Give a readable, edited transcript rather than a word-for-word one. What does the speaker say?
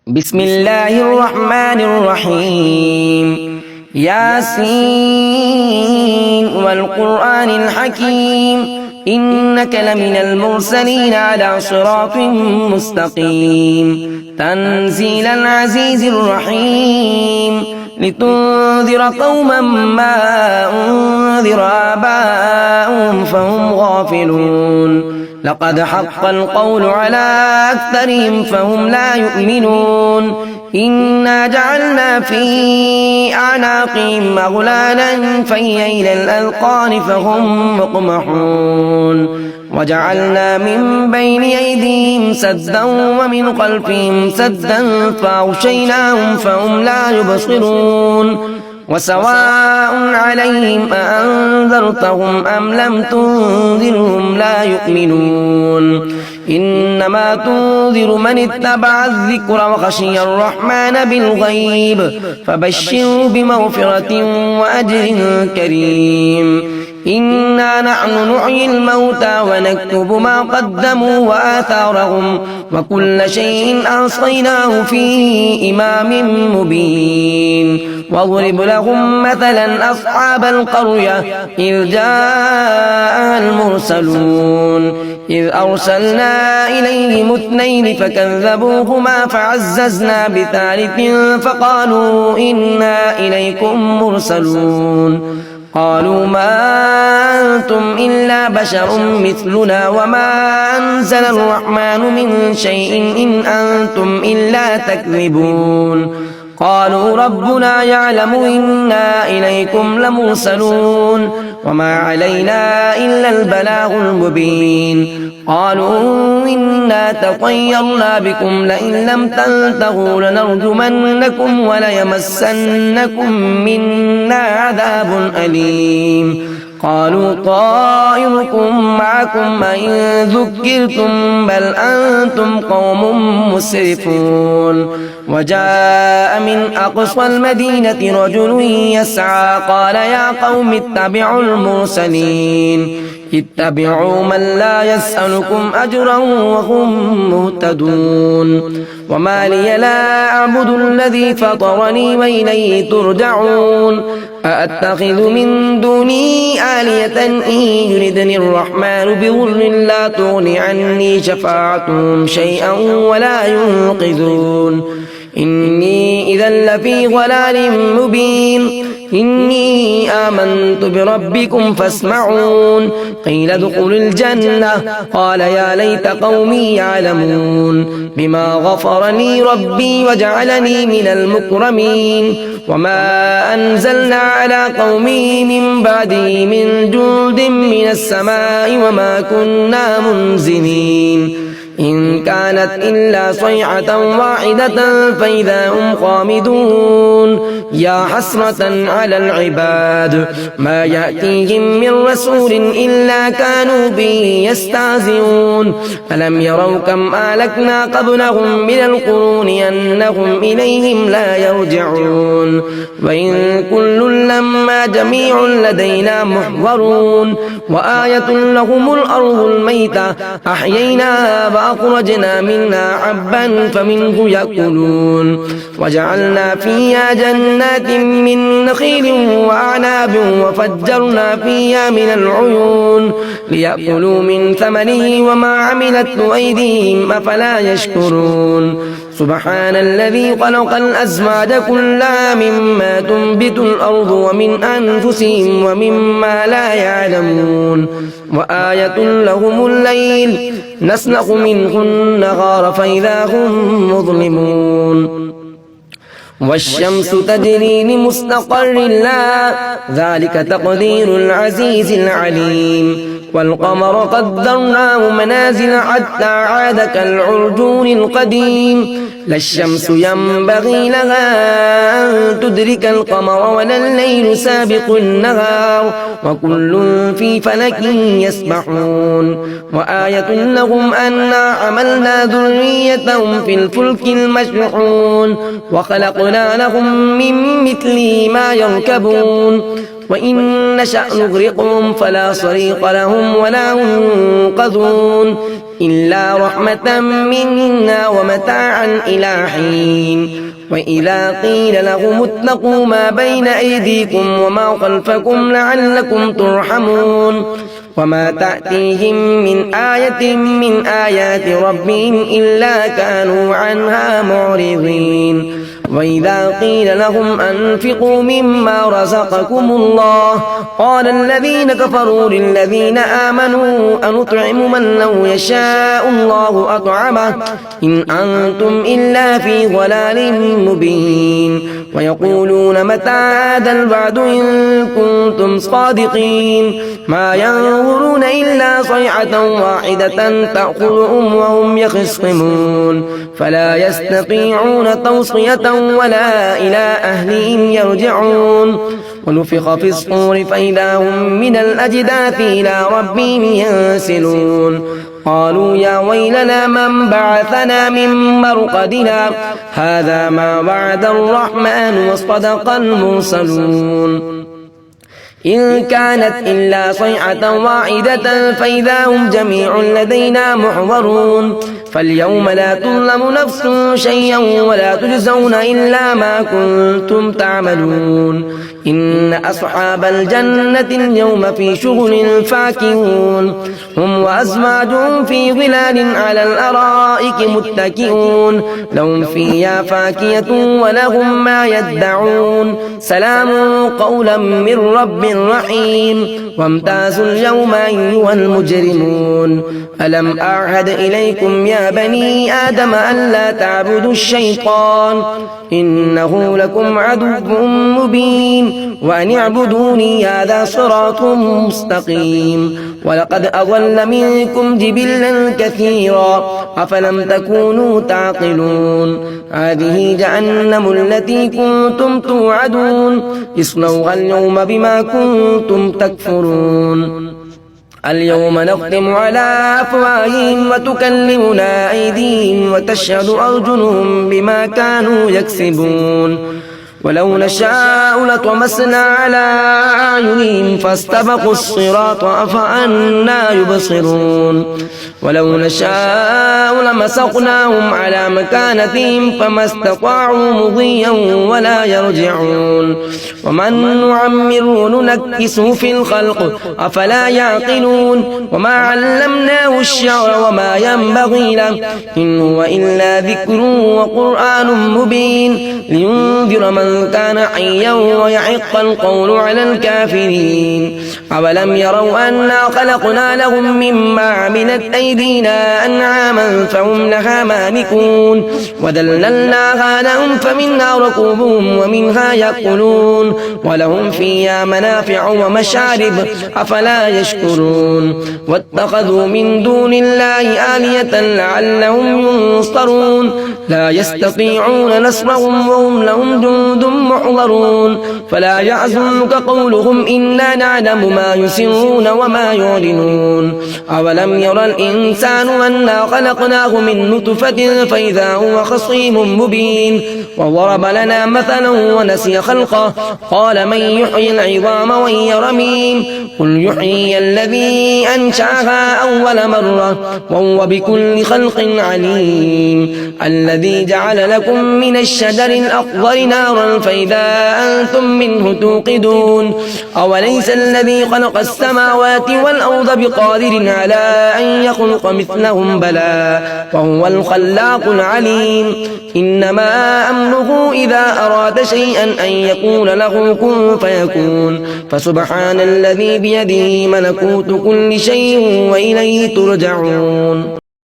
بسم الله الرحمن الرحيم ياسين والقرآن الحكيم إنك لمن المرسلين على صراط مستقيم تنزيل العزيز الرحيم لتنذر قوما ما أنذر آباؤهم فهم غافلون لقد حق القول على أكثرهم فهم لا يؤمنون إنا جعلنا في أعناقهم أغلالا فهي إلى الأذقان فهم مقمحون وجعلنا من بين أيديهم سدا ومن خلفهم سدا فأغشيناهم فهم لا يبصرون وسواء عليهم أأنذرتهم أم لم تنذرهم لا يؤمنون إنما تنذر من اتبع الذكر وخشي الرحمن بالغيب فبشره بمغفرة وأجر كريم إنا نحن نحيي الموتى ونكتب ما قدموا وآثارهم وكل شيء أحصيناه في إمام مبين واضرب لهم مثلا أصحاب القرية إذ جاء المرسلون إذ أرسلنا إليهم اثنين فكذبوهما فعززنا بثالث فقالوا إنا إليكم مرسلون قالوا ما أنتم إلا بشر مثلنا وما أنزل الرحمن من شيء إن أنتم إلا تكذبون قالوا ربنا يعلم إنا إليكم لمرسلون وما علينا إلا البلاغ المبين قالوا إنا تطيرنا بكم لئن لم تنتهوا لنرجمنكم وليمسنكم منا عذاب أليم قالوا طائركم معكم إن ذكرتم بل أنتم قوم مسرفون وجاء من أقصى المدينة رجل يسعى قال يا قوم اتبعوا المرسلين اتبعوا من لا يسألكم أجرا وهم مهتدون وما لي لا أعبد الذي فطرني وإليه ترجعون أأتخذ من دوني آلية إن يردني الرحمن بضر لا تغن عني شفاعتهم شيئا ولا ينقذون إني إذا لفي ضلال مبين إني آمنت بربكم فاسمعون قيل ادخلوا الجنة قال يا ليت قومي يعلمون بما غفر لي ربي وجعلني من المكرمين وما أنزلنا على قومه من بعده من جند من السماء وما كنا منزلين إن كانت إلا صيحة واحدة فإذا هم خامدون يا حسرة على العباد ما يأتيهم من رسول إلا كانوا به يستهزئون ألم يروا كم أهلكنا قبلهم من القرون أنهم إليهم لا يرجعون وإن كل لما جميع لدينا محضرون وآية لهم الأرض الميتة أحييناها وأخرجنا منها حبا فمنه يأكلون وجعلنا فيها جنات من نخيل وأعناب وفجرنا فيها من العيون ليأكلوا من ثمره وما عملته أيديهم أفلا يشكرون سبحان الذي خلق الأزواج كلها مما تنبت الأرض ومن أنفسهم ومما لا يعلمون وآية لهم الليل نسلخ منه النهار فإذا هم مظلمون والشمس تجري لمستقر لها ذلك تقدير العزيز العليم والقمر قدرناه منازل حتى عاد كالعرجون القديم لا الشمس ينبغي لها أن تدرك القمر ولا الليل سابق النهار وكل في فلك يسبحون وآية لهم أنا حملنا ذريتهم في الفلك المشحون وخلقنا لهم من مثله ما يركبون وإن نشأ نغرقهم فلا صريخ لهم ولا هم ينقذون إلا رحمة منا ومتاعا إلى حين وإذا قيل لهم اتقوا ما بين أيديكم وما خلفكم لعلكم ترحمون وما تأتيهم من آية من آيات ربهم إلا كانوا عنها معرضين وإذا قيل لهم أنفقوا مما رزقكم الله قال الذين كفروا للذين آمنوا أنطعم من لو يشاء الله أطعمه إن أنتم إلا في ضلال مبين ويقولون متى هذا الوعد إن كنتم صادقين ما ينظرون إلا صيحة واحدة تأخذهم وهم يخصمون فلا يستطيعون توصية ولا إلى أهلهم يرجعون ونفخ في الصور فإذا هم من الأجداث إلى ربهم ينسلون قالوا يا ويلنا من بعثنا من مرقدنا هذا ما وعد الرحمن وصدق المرسلون إن كانت إلا صيحة واحدة فإذا هم جميع لدينا محضرون فاليوم لا تظلم نفس شيئا ولا تجزون إلا ما كنتم تعملون إن أصحاب الجنة اليوم في شغل فاكهون هم وأزواجهم في ظلال على الأرائك متكئون لهم فيها فاكهة ولهم ما يدعون سلام قولا من رب رحيم وامتازوا اليوم أيها المجرمون ألم أعهد إليكم يا بني آدم ألا تعبدوا الشيطان إنه لكم عدو مبين وأن اعبدوني هذا صراط مستقيم ولقد أضل منكم جبلا كثيرا أفلم تكونوا تعقلون هذه جهنم التي كنتم توعدون اصلوها اليوم بما كنتم تكفرون اليوم نختم على أفواههم وتكلمنا أيديهم وتشهد أرجلهم بما كانوا يكسبون ولو نشاء لطمسنا على أعينهم فاستبقوا الصراط أفأنا يبصرون ولو نشاء لمسخناهم على مكانتهم فما استطاعوا مضيا ولا يرجعون ومن نعمره ننكسه في الخلق أفلا يعقلون وما علمناه الشعر وما ينبغي له إن هو إلا ذكر وقرآن مبين لينذر من كان حيا ويحق القول على الكافرين أولم يروا أنا خلقنا لهم مما عملت أيدينا أنعاما فهم لها مالكون وذللناها لهم فمنها ركوبهم ومنها يأكلون ولهم فيها منافع ومشارب أفلا يشكرون واتخذوا من دون الله آلية لعلهم ينصرون لا يستطيعون نصرهم وهم لهم جند محضرون فلا يحزنك قولهم إنا نعلم ما يسرون وما يعلنون أولم يرى الإنسان أنا خلقناه من نطفة فإذا هو خصيم مبين وضرب لنا مثلا ونسي خلقه قال من يحيي العظام وهي رميم قل يحيي الذي أنشأها أول مرة وهو بكل خلق عليم الذي جعل لكم من الشجر الأخضر نارا فإذا أنتم منه توقدون أوليس الذي خلق السماوات والأرض بقادر على أن يخلق مثلهم بلى وهو الخلاق العليم إنما أمره إذا أراد شيئا أن يقول له كن فيكون فسبحان الذي بيده ملكوت كل شيء وإليه ترجعون.